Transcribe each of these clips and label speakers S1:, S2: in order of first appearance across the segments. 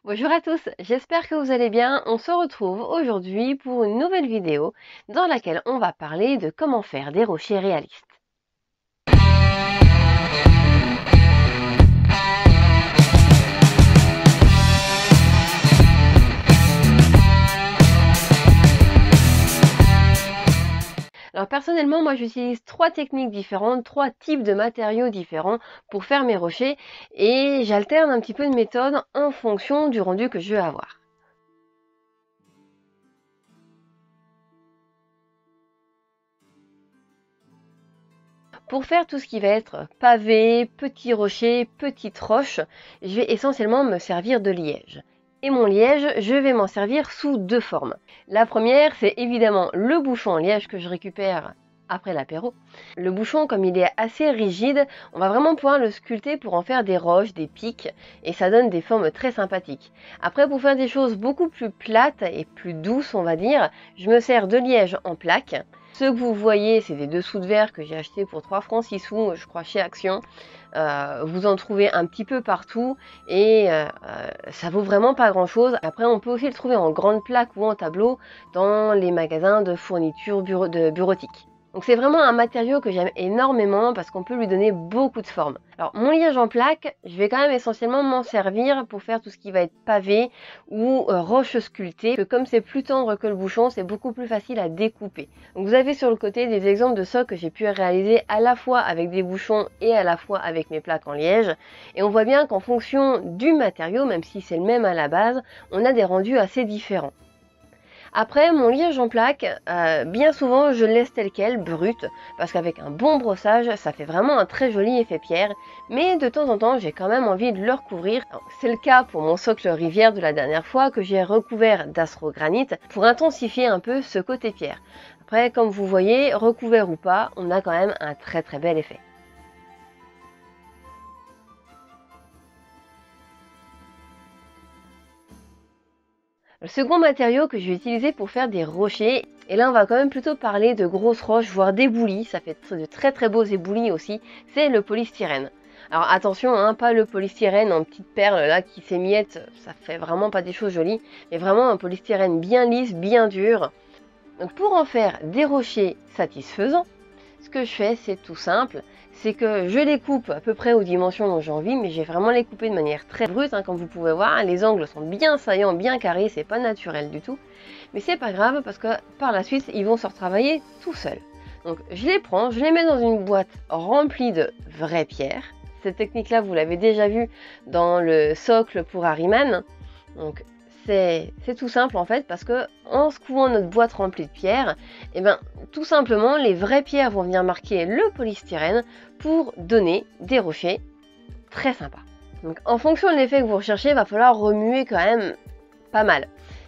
S1: Bonjour à tous, j'espère que vous allez bien. On se retrouve aujourd'hui pour une nouvelle vidéo dans laquelle on va parler de comment faire des rochers réalistes. Alors personnellement, moi j'utilise trois techniques différentes, trois types de matériaux différents pour faire mes rochers et j'alterne un petit peu de méthode en fonction du rendu que je veux avoir. Pour faire tout ce qui va être pavé, petits rochers, petites roches, je vais essentiellement me servir de liège. Et mon liège, je vais m'en servir sous deux formes. La première, c'est évidemment le bouchon en liège que je récupère après l'apéro. Le bouchon, comme il est assez rigide, on va vraiment pouvoir le sculpter pour en faire des roches, des pics, et ça donne des formes très sympathiques. Après, pour faire des choses beaucoup plus plates et plus douces, on va dire, je me sers de liège en plaques. Ceux que vous voyez, c'est des dessous de verre que j'ai achetés pour 3 francs 6 sous, je crois, chez Action. Vous en trouvez un petit peu partout et ça vaut vraiment pas grand chose. Après, on peut aussi le trouver en grande plaque ou en tableau dans les magasins de fournitures bureautique. Donc c'est vraiment un matériau que j'aime énormément parce qu'on peut lui donner beaucoup de formes. Alors mon liège en plaque, je vais quand même essentiellement m'en servir pour faire tout ce qui va être pavé ou roche sculptée. Que comme c'est plus tendre que le bouchon, c'est beaucoup plus facile à découper. Donc vous avez sur le côté des exemples de socles que j'ai pu réaliser à la fois avec des bouchons et à la fois avec mes plaques en liège. Et on voit bien qu'en fonction du matériau, même si c'est le même à la base, on a des rendus assez différents. Après, mon liège en plaque, bien souvent je le laisse tel quel, brut, parce qu'avec un bon brossage, ça fait vraiment un très joli effet pierre, mais de temps en temps, j'ai quand même envie de le recouvrir. C'est le cas pour mon socle rivière de la dernière fois, que j'ai recouvert d'astro-granite pour intensifier un peu ce côté pierre. Après, comme vous voyez, recouvert ou pas, on a quand même un très bel effet. Le second matériau que je vais utiliser pour faire des rochers, et là on va quand même plutôt parler de grosses roches, voire d'éboulis, ça fait de très beaux éboulis aussi, c'est le polystyrène. Alors attention, hein, pas le polystyrène en petites perles là qui s'émiettent, ça fait vraiment pas des choses jolies, mais vraiment un polystyrène bien lisse, bien dur. Donc pour en faire des rochers satisfaisants, ce que je fais c'est tout simple, c'est que je les coupe à peu près aux dimensions dont j'ai envie, mais j'ai vraiment les couper de manière très brute, hein, comme vous pouvez voir. Les angles sont bien saillants, bien carrés, c'est pas naturel du tout. Mais c'est pas grave parce que par la suite, ils vont se retravailler tout seuls. Donc je les prends, je les mets dans une boîte remplie de vraies pierres. Cette technique-là, vous l'avez déjà vue dans le socle pour Harriman. Donc c'est tout simple en fait, parce que en secouant notre boîte remplie de pierres, et ben tout simplement les vraies pierres vont venir marquer le polystyrène pour donner des rochers très sympas. Donc en fonction de l'effet que vous recherchez, il va falloir remuer quand même pas mal.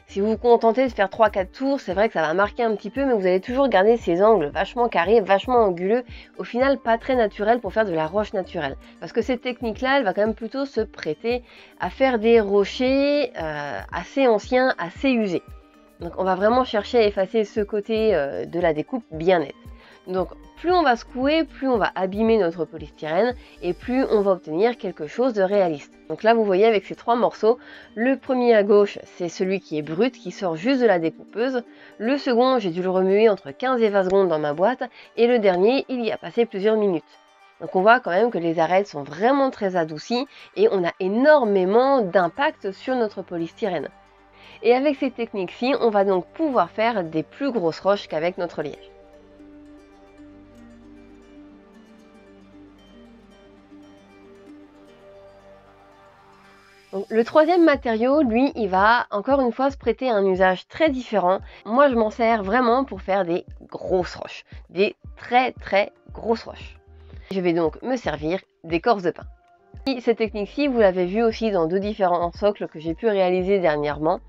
S1: Si vous vous contentez de faire 3-4 tours, c'est vrai que ça va marquer un petit peu, mais vous allez toujours garder ces angles vachement carrés, vachement anguleux, au final pas très naturel pour faire de la roche naturelle. Parce que cette technique-là, elle va quand même plutôt se prêter à faire des rochers assez anciens, assez usés. Donc on va vraiment chercher à effacer ce côté de la découpe bien net. Donc plus on va secouer, plus on va abîmer notre polystyrène et plus on va obtenir quelque chose de réaliste. Donc là vous voyez avec ces trois morceaux, le premier à gauche c'est celui qui est brut, qui sort juste de la découpeuse. Le second j'ai dû le remuer entre 15 et 20 secondes dans ma boîte et le dernier il y a passé plusieurs minutes. Donc on voit quand même que les arêtes sont vraiment très adoucies et on a énormément d'impact sur notre polystyrène. Et avec ces techniques-ci, on va donc pouvoir faire des plus grosses roches qu'avec notre liège. Donc, le troisième matériau, lui, il va encore une fois se prêter à un usage très différent. Moi, je m'en sers vraiment pour faire des grosses roches, des très grosses roches. Je vais donc me servir d'écorce de pin. Et cette technique-ci, vous l'avez vu aussi dans deux différents socles que j'ai pu réaliser dernièrement.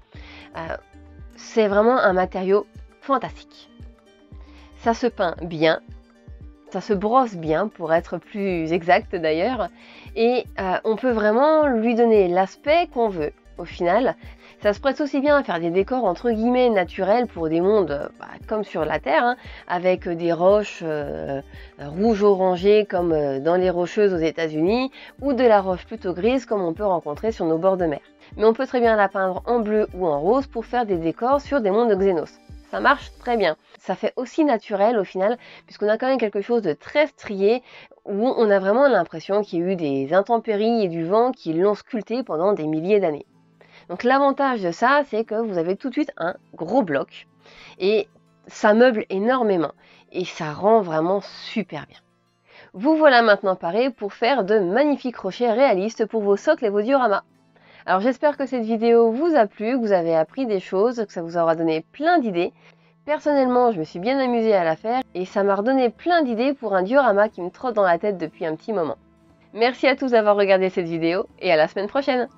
S1: C'est vraiment un matériau fantastique. Ça se peint bien, ça se brosse bien pour être plus exact d'ailleurs, et on peut vraiment lui donner l'aspect qu'on veut. Au final, ça se prête aussi bien à faire des décors entre guillemets naturels pour des mondes comme sur la Terre, hein, avec des roches rouges-orangées comme dans les Rocheuses aux États-Unis, ou de la roche plutôt grise comme on peut rencontrer sur nos bords de mer. Mais on peut très bien la peindre en bleu ou en rose pour faire des décors sur des mondes Xénos. Ça marche très bien. Ça fait aussi naturel au final, puisqu'on a quand même quelque chose de très strié, où on a vraiment l'impression qu'il y a eu des intempéries et du vent qui l'ont sculpté pendant des milliers d'années. Donc l'avantage de ça, c'est que vous avez tout de suite un gros bloc et ça meuble énormément et ça rend vraiment super bien. Vous voilà maintenant paré pour faire de magnifiques rochers réalistes pour vos socles et vos dioramas. Alors j'espère que cette vidéo vous a plu, que vous avez appris des choses, que ça vous aura donné plein d'idées. Personnellement, je me suis bien amusée à la faire et ça m'a redonné plein d'idées pour un diorama qui me trotte dans la tête depuis un petit moment. Merci à tous d'avoir regardé cette vidéo et à la semaine prochaine!